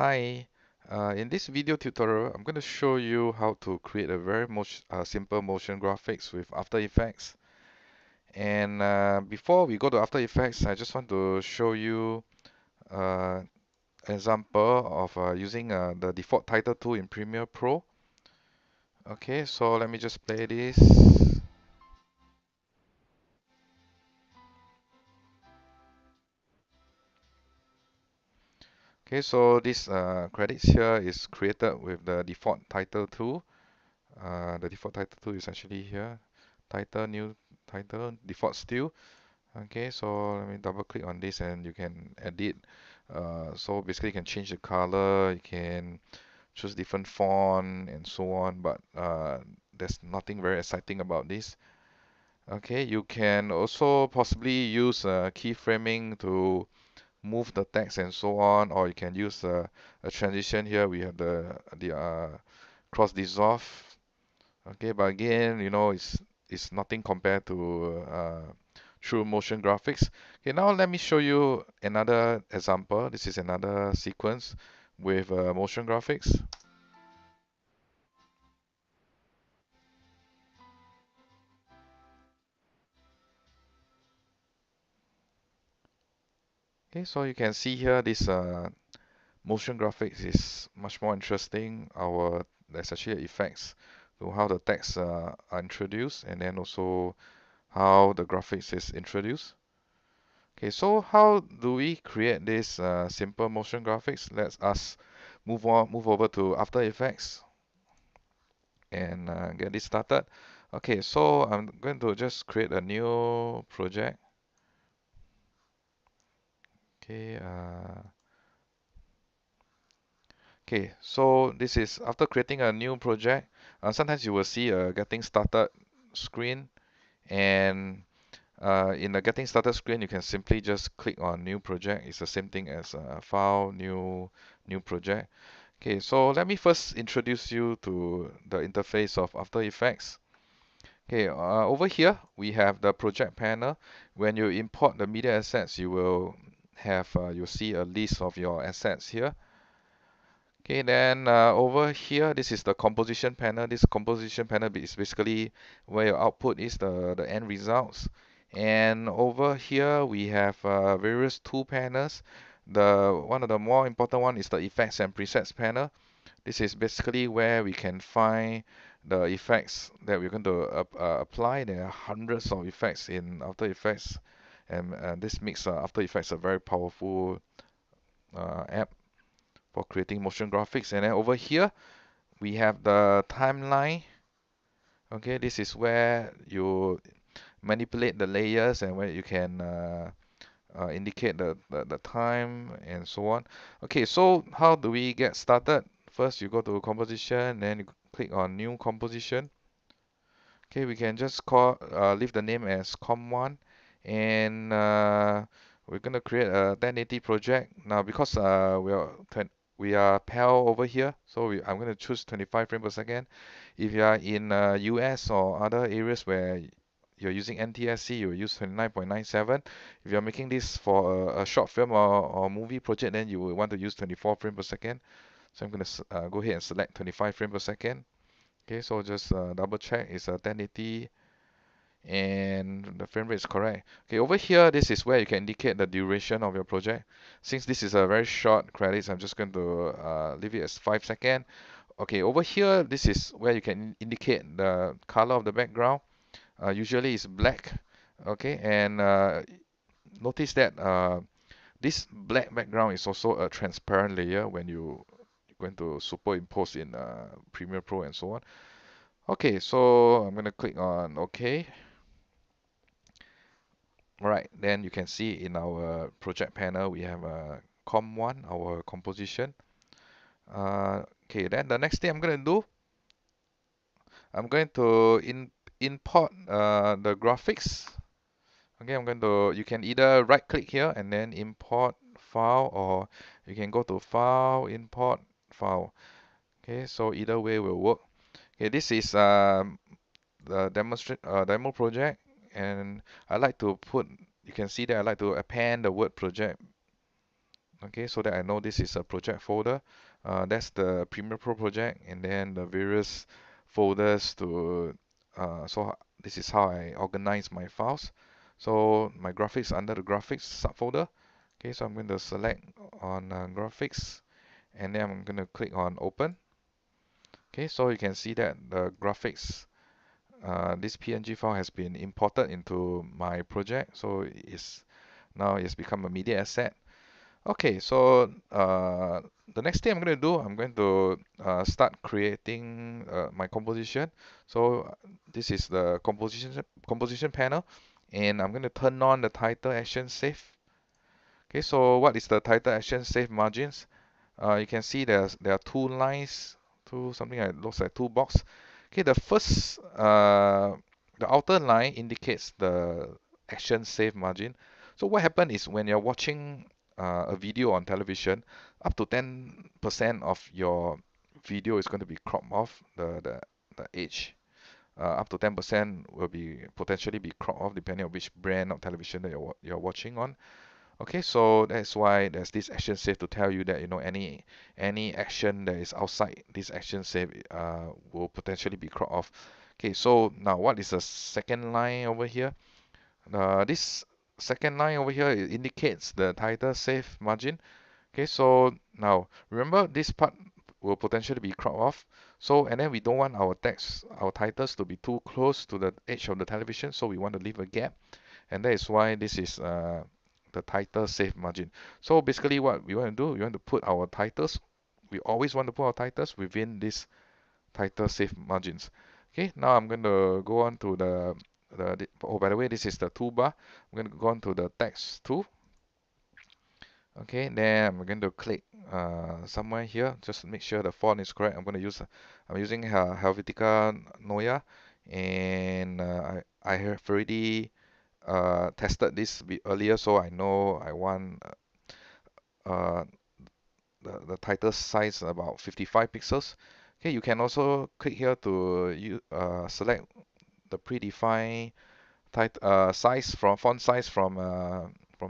Hi, in this video tutorial, I'm going to show you how to create a very simple motion graphics with After Effects. And before we go to After Effects, I just want to show you uh, an example of using the default title tool in Premiere Pro. Okay, so let me just play this. Okay, so this credits here is created with the default title tool. The default title tool is actually here. Title, new title, default still. Okay, so let me double click on this and you can edit. So basically you can change the color, you can choose different font and so on, but there's nothing very exciting about this. Okay, you can also possibly use keyframing to move the text and so on, or you can use a transition here. We have the cross dissolve. Okay, but again, it's nothing compared to true motion graphics. Okay, now let me show you another example. This is another sequence with motion graphics. Okay, so you can see here this motion graphics is much more interesting. There's actually effects to how the text are introduced, and then also how the graphics is introduced. Okay, so how do we create this simple motion graphics? Let us move over to After Effects and get this started. Okay, so I'm going to just create a new project. Okay, so this is after creating a new project. Sometimes you will see a getting started screen, and in the getting started screen, you can simply just click on new project. It's the same thing as file, new project. Okay, so let me first introduce you to the interface of After Effects. Okay, over here we have the project panel. When you import the media assets, you will you'll see a list of your assets here. Okay, then over here, this is the composition panel. This composition panel is basically where your output is, the end results. And over here, we have various tool panels. One of the more important one is the effects and presets panel. This is basically where we can find the effects that we're going to apply. There are hundreds of effects in After Effects, and this makes After Effects a very powerful app for creating motion graphics. And then over here, we have the timeline. Okay, this is where you manipulate the layers and where you can indicate the time and so on. Okay, so how do we get started? First, you go to composition, then you click on new composition. Okay, we can just leave the name as com1, and we're gonna create a 1080 project. Now because we are PAL over here, so I'm gonna choose 25 frames per second. If you are in US or other areas where you're using NTSC, you use 29.97. If you're making this for a short film or movie project, then you will want to use 24 frames per second. So I'm gonna go ahead and select 25 frames per second. Okay, so just double check it's a 1080 and the frame rate is correct. Okay, over here, this is where you can indicate the duration of your project. Since this is a very short credits, I'm just going to leave it as 5 seconds. Okay, over here, this is where you can indicate the color of the background. Usually it's black. Okay, and notice that this black background is also a transparent layer when you're going to superimpose in Premiere Pro and so on. Okay, so I'm gonna click on OK. Alright, then you can see in our project panel we have com1, our composition. Okay, then the next thing I'm gonna do, I'm going to import the graphics. Okay, you can either right click here and then import file, or you can go to file, import file. Okay, so either way will work. Okay, this is the demo project, and I like to put, you can see that I like to append the word project Okay, so that I know this is a project folder. That's the Premiere Pro project, and then the various folders to this is how I organize my files. So my graphics under the graphics subfolder. Okay, so I'm going to select on graphics, and then I'm going to click on open. Okay, so you can see that the graphics, this PNG file has been imported into my project, so it's become a media asset. Okay, so the next thing I'm going to do, I'm going to start creating my composition. So this is the composition panel, and I'm going to turn on the title action save. Okay, so what is the title action save margins? You can see there are two lines, two something that looks like two box. Okay, the outer line indicates the action save margin. So what happens is when you're watching a video on television, up to 10% of your video is going to be cropped off the edge. Up to 10% will be potentially be cropped off depending on which brand of television that you're watching on. Okay, so that's why there's this action save to tell you that any action that is outside this action save will potentially be cropped off. Okay, so now what is the second line over here? This second line over here, it indicates the title save margin. Okay, so now remember this part will potentially be cropped off. So and then we don't want our text, our titles to be too close to the edge of the television, so we want to leave a gap, and that is why this is the title save margin. So basically what we want to do, we want to put our titles, we always want to put our titles within this title save margins. Okay, now I'm going to go on to oh, by the way, this is the toolbar. I'm going to go on to the text tool. Okay, then I'm going to click somewhere here, just to make sure the font is correct. I'm using Helvetica Neue, and I have already tested this bit earlier, so I know I want uh, the title size about 55 pixels. Okay, you can also click here to select the predefined size from font size from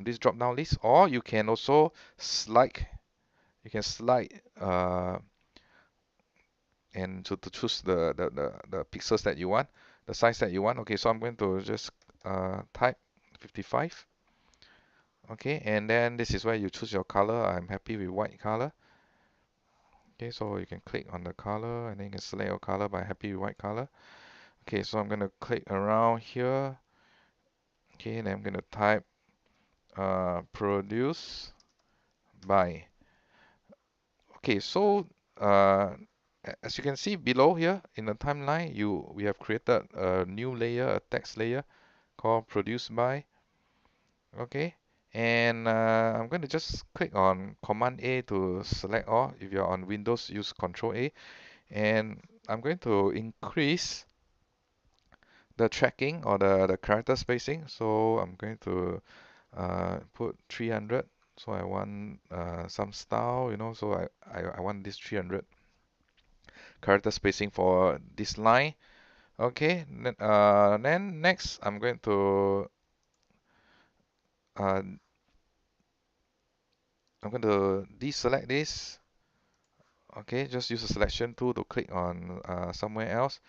this drop down list, or you can also slide slide and to choose the pixels that you want, the size that you want. Okay, so I'm going to just type 55. Okay, and then this is where you choose your color. I'm happy with white color. Okay, so you can click on the color and then you can select your color by happy with white color. Okay, so I'm going to click around here. Okay, and I'm going to type produce by. Okay, so uh, as you can see below here in the timeline, we have created a new layer, a text layer called produce by. Okay, and I'm going to just click on Command A to select all. If you're on Windows, use Control A, and I'm going to increase the tracking or the character spacing. So I'm going to put 300. So I want some style, so I want this 300 character spacing for this line. Okay, then next uh, I'm going to deselect this. Okay, just use the selection tool to click on somewhere else.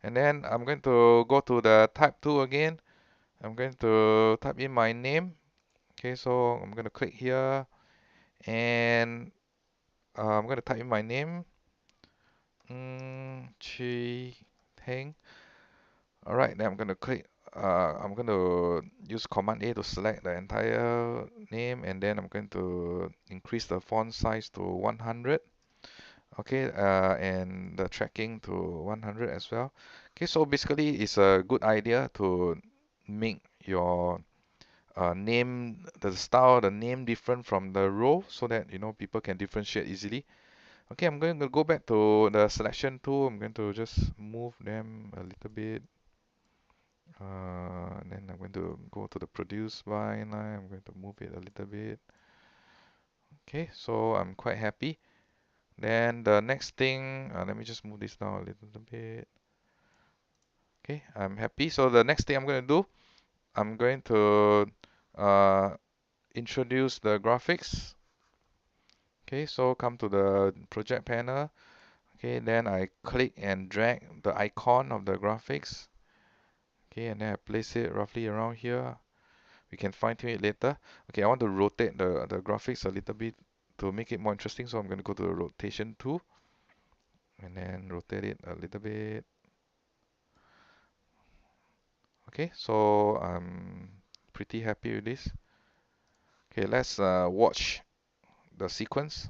And then I'm going to go to the type tool again. I'm going to type in my name. Okay, so I'm going to click here, and I'm going to type in my name. Chi Heng. Alright, then I'm going to I'm going to use Command A to select the entire name, and then I'm going to increase the font size to 100. Okay, and the tracking to 100 as well. Okay, so basically it's a good idea to make your name, the style, the name different from the row, so that people can differentiate easily. Okay, I'm going to go back to the selection tool. I'm going to just move them a little bit. Then I'm going to go to the produce by line. I'm going to move it a little bit. Okay, so I'm quite happy. Then the next thing, let me just move this down a little bit. Okay, I'm happy. So the next thing I'm going to do, I'm going to uh, introduce the graphics. Okay, so come to the project panel. Okay, then I click and drag the icon of the graphics. Okay, and then I place it roughly around here. We can fine tune it later. Okay, I want to rotate the graphics a little bit to make it more interesting, so I'm going to go to the rotation tool and then rotate it a little bit. Okay, so I'm pretty happy with this. Okay, let's watch the sequence.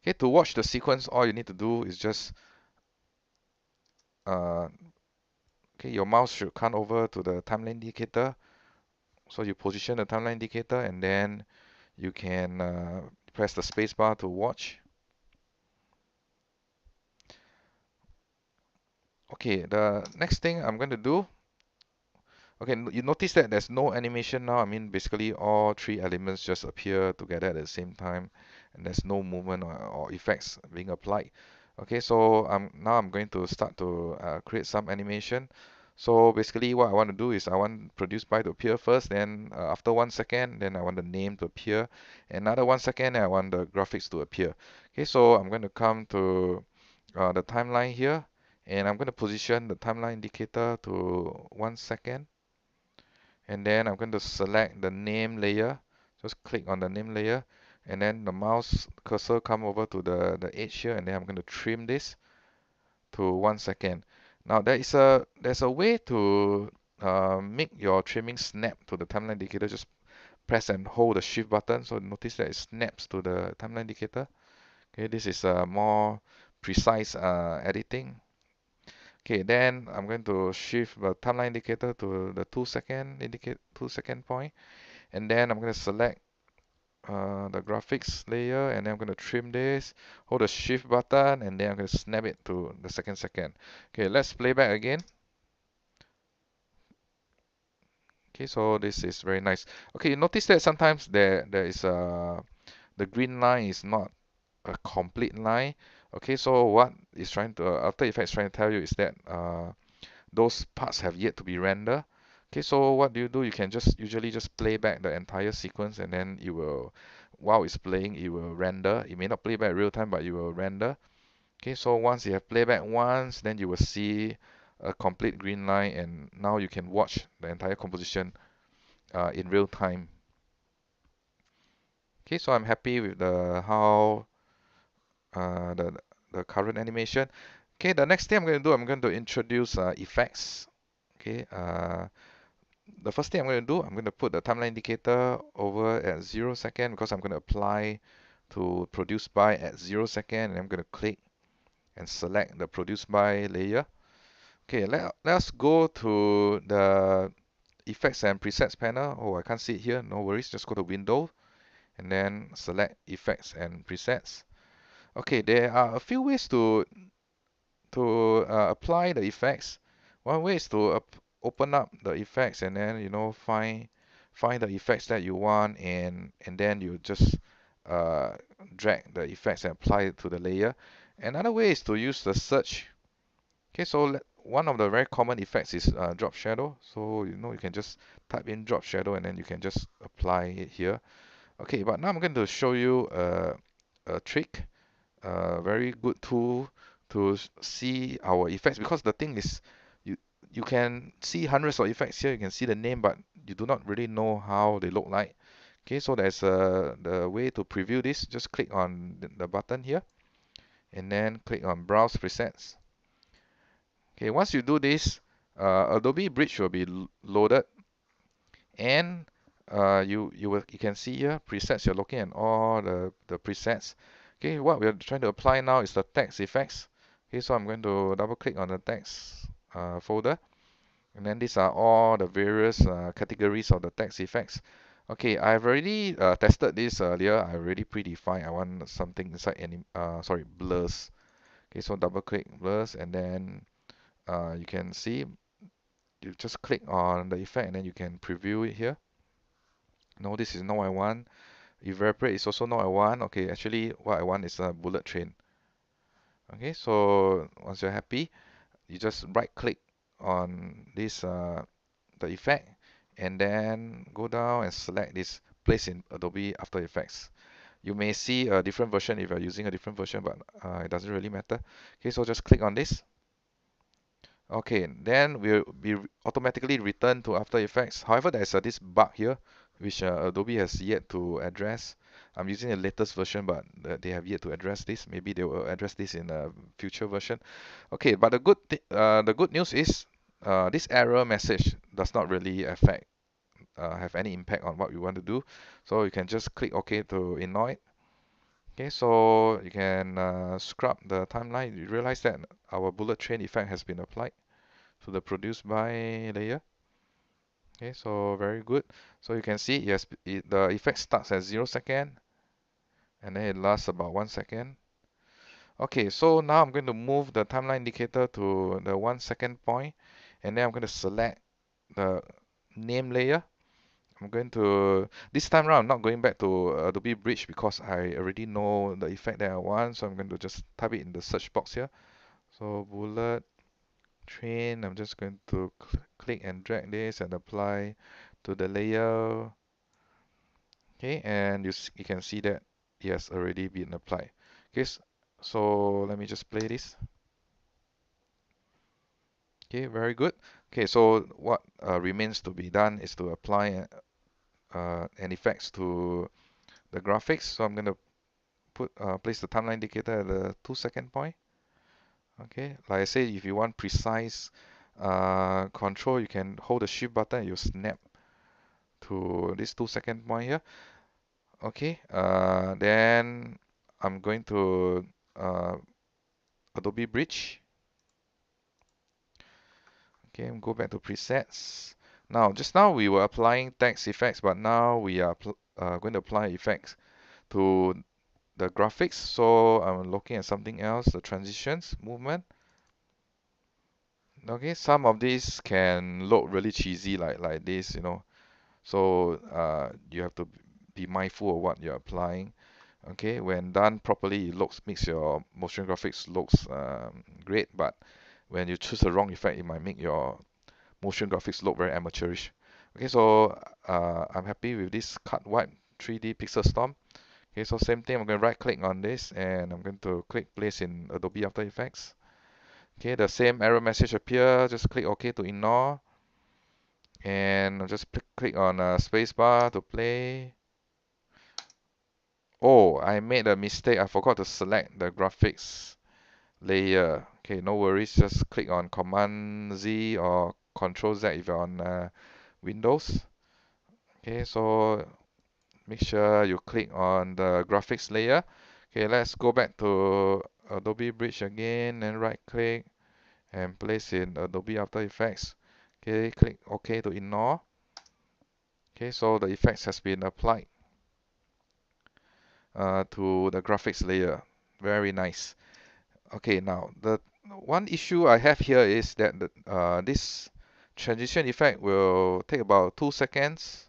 Okay, to watch the sequence, all you need to do is just uh, okay, your mouse should come over to the timeline indicator. So you position the timeline indicator and then you can press the space bar to watch. Okay, the next thing I'm going to do, okay, you notice that there's no animation now. I mean, basically all three elements just appear together at the same time, and there's no movement or effects being applied. Okay, so now I'm going to start to create some animation. So basically what I want to do is I want produce by to appear first, then after 1 second, then I want the name to appear. Another 1 second, and I want the graphics to appear. Okay, so I'm going to come to the timeline here, and I'm going to position the timeline indicator to 1 second, and then I'm going to select the name layer. Just click on the name layer, and then the mouse cursor come over to the edge here, and then I'm going to trim this to 1 second. Now there's a way to make your trimming snap to the timeline indicator. Just press and hold the shift button, so notice that it snaps to the timeline indicator. Okay, this is more precise editing. Okay, then I'm going to shift the timeline indicator to the 2 second indicate 2 second point, and then I'm going to select the graphics layer, and then I'm going to trim this, hold the shift button, and then I'm going to snap it to the second. Okay, let's play back again. Okay, so this is very nice. Okay, you notice that sometimes there is the green line is not a complete line. Okay, so what is trying to After Effects trying to tell you is that those parts have yet to be rendered. Okay, so what do? You can just usually just play back the entire sequence, and then it will, while it's playing, it will render. It may not play back real time, but it will render. Okay, so once you have playback once, then you will see a complete green line, and now you can watch the entire composition in real time. Okay, so I'm happy with the how uh, the the current animation. Okay, the next thing I'm going to do, I'm going to introduce effects. Okay, the first thing I'm going to do, I'm going to put the timeline indicator over at 0 second, because I'm going to apply to produce by at 0 second, and I'm going to click and select the produce by layer. Okay, let's go to the effects and presets panel. Oh, I can't see it here. No worries. Just go to Window and then select effects and presets. Okay, there are a few ways to apply the effects. One way is to open up the effects, and then find the effects that you want, and then you just uh, drag the effects and apply it to the layer. Another way is to use the search. Okay, so one of the very common effects is drop shadow. So you can just type in drop shadow, and then you can just apply it here. Okay, but now I'm going to show you a trick, a very good tool to see our effects, because the thing is, you you can see hundreds of effects here. You can see the name, but you do not really know how they look like. Okay, so there's the way to preview this. Just click on the button here, and then click on Browse Presets. Okay, once you do this, Adobe Bridge will be loaded, and you can see here presets. You're looking at all the presets. Okay, what we're trying to apply now is the text effects. Okay, so I'm going to double click on the text folder, and then these are all the various categories of the text effects. Okay, I've already tested this earlier. I already predefined I want something inside blurs. Okay, so double click blurs, and then you can see, you just click on the effect, and then you can preview it here. No, this is not what I want. Evaporate is also not what I want. Okay, actually what I want is a bullet train. Okay, so once you're happy, you just right click on this the effect, and then go down and select this placed in Adobe After Effects. You may see a different version if you're using a different version, but it doesn't really matter. Okay, so just click on this. Okay, then we'll be automatically returned to After Effects. However, there's this bug here, which Adobe has yet to address. I'm using the latest version, but they have yet to address this. Maybe they will address this in a future version. Okay, but the good news is this error message does not really have any impact on what we want to do. So you can just click OK to ignore it. Okay, so you can scrub the timeline. You realize that our bullet train effect has been applied to the produce by layer. Okay, so very good. So you can see yes, the effect starts at 0 second and then it lasts about 1 second. Okay, so now I'm going to move the timeline indicator to the 1 second point, and then I'm going to select the name layer. I'm going to, this time around, I'm not going back to Adobe Bridge because I already know the effect that I want. So I'm going to just type it in the search box here. So bullet train, I'm just going to click and drag this and apply to the layer. Okay, and you can see that it has already been applied. Okay, so let me just play this. Okay, very good. Okay, so what remains to be done is to apply an effects to the graphics. So I'm going to place the timeline indicator at the 2 second point. Okay, like I said, if you want precise control, you can hold the shift button and you snap to this 2 second point here. Okay, then I'm going to uh, Adobe Bridge. Okay, go back to presets. Now, just now we were applying text effects, but now we are going to apply effects to the graphics. So I'm looking at something else, the transitions, movement. Okay, some of these can look really cheesy like this, you know. So you have to be mindful of what you're applying. Okay, when done properly, it makes your motion graphics looks great, but when you choose the wrong effect, it might make your motion graphics look very amateurish. Okay, so I'm happy with this cut wipe 3D pixel storm. Okay, so same thing, I'm going to right click on this and I'm going to click place in Adobe After Effects. Okay, the same error message appear, just click OK to ignore. And I'll just click on spacebar to play. Oh, I made a mistake. I forgot to select the graphics layer. Okay, no worries. Just click on Command Z or Control Z if you're on Windows. Okay, so make sure you click on the graphics layer. Okay, let's go back to Adobe Bridge again and right click and place in Adobe After Effects. Okay, click OK to ignore. Okay, so the effects has been applied to the graphics layer. Very nice. Okay, now the one issue I have here is that this transition effect will take about 2 seconds,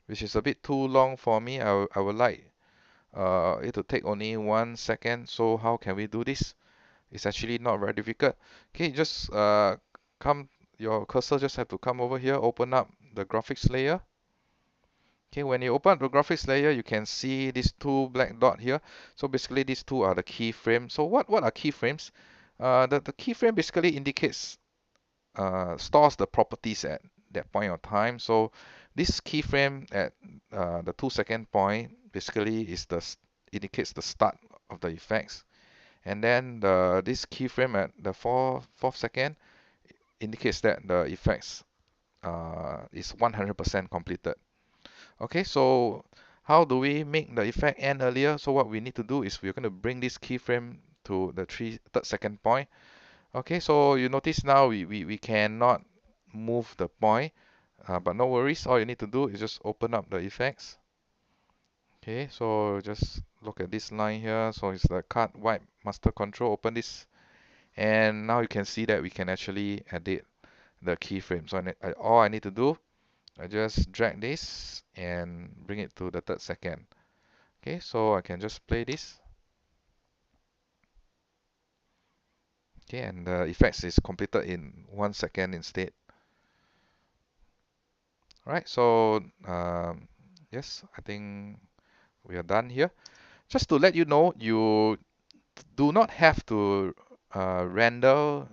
which is a bit too long for me. I would like it to take only 1 second. So how can we do this? It's actually not very difficult. Okay, just your cursor just have to come over here, open up the graphics layer. Okay, when you open up the graphics layer, you can see these two black dot here. So basically, these two are the keyframes. So what are keyframes? The keyframe basically indicates stores the properties at that point of time. So this keyframe at the 2 second point basically indicates the start of the effects, and then this keyframe at the fourth second indicates that the effects is 100% completed. Okay, so how do we make the effect end earlier? So what we need to do is we're going to bring this keyframe to the third second point. Okay, so you notice now we cannot move the point, but no worries. All you need to do is just open up the effects. Okay, so just look at this line here. So it's the cut, wipe, master control, open this. And now you can see that we can actually edit the keyframe. So all I need to do, I just drag this and bring it to the third second. Okay, so I can just play this. Okay, and the effects is completed in 1 second instead. Alright, so Yes, I think we are done here. Just to let you know, you do not have to render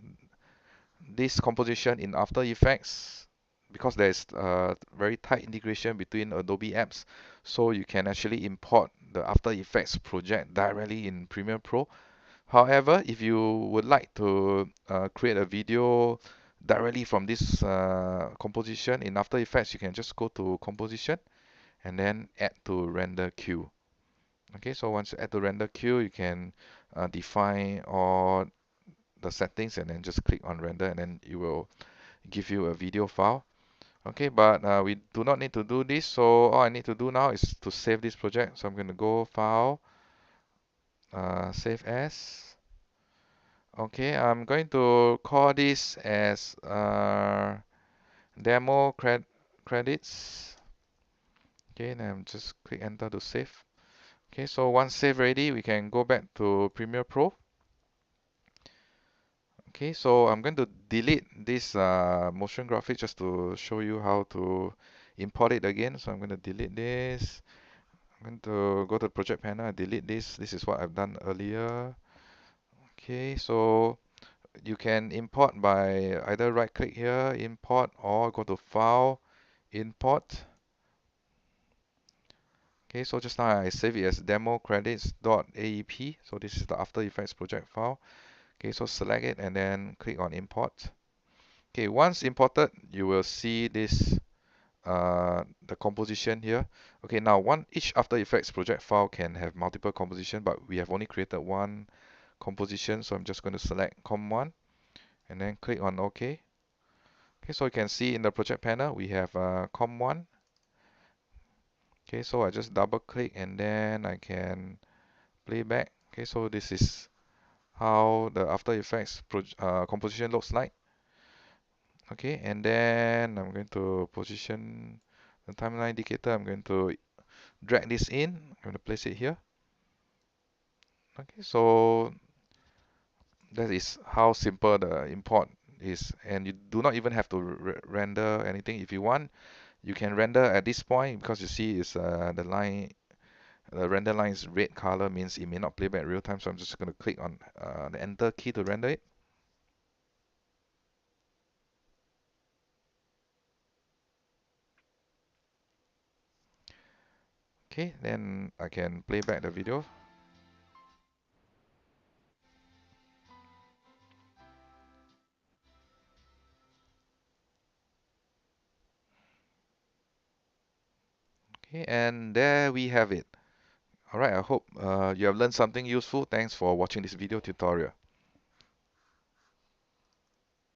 this composition in After Effects because there is a very tight integration between Adobe apps, so you can actually import the After Effects project directly in Premiere Pro. However, if you would like to create a video directly from this composition in After Effects, you can just go to Composition and then add to render queue. Okay, so once you add to render queue, you can define all the settings and then just click on render, and then it will give you a video file. Okay, but we do not need to do this, so all I need to do now is to save this project. So I'm going to go File, Save As. Okay, I'm going to call this as demo credits. Okay, and I'm just click enter to save. Okay, so once save ready, we can go back to Premiere Pro. Okay, so I'm going to delete this motion graphic just to show you how to import it again. So I'm going to delete this. I'm going to go to the project panel and delete this. This is what I've done earlier. Okay, so you can import by either right click here, import, or go to File, Import. Okay, so just now I save it as demo credits.aep. So this is the After Effects project file. Okay, so select it and then click on Import. Okay, once imported, you will see this the composition here. Okay, now each After Effects project file can have multiple composition, but we have only created one composition, so I'm just going to select Com1 and then click on OK. Okay, so you can see in the project panel we have Com1. Okay, so I just double click and then I can play back. Okay, so this is how the After Effects composition looks like. Okay, and then I'm going to position the timeline indicator. I'm going to drag this in. I'm going to place it here. Okay, so that is how simple the import is, and you do not even have to render anything. If you want, you can render at this point because you see is the render line is red color, means it may not play back real time. So I'm just going to click on the enter key to render it. Okay, then I can play back the video. Okay, and there we have it. Alright, I hope you have learned something useful. Thanks for watching this video tutorial.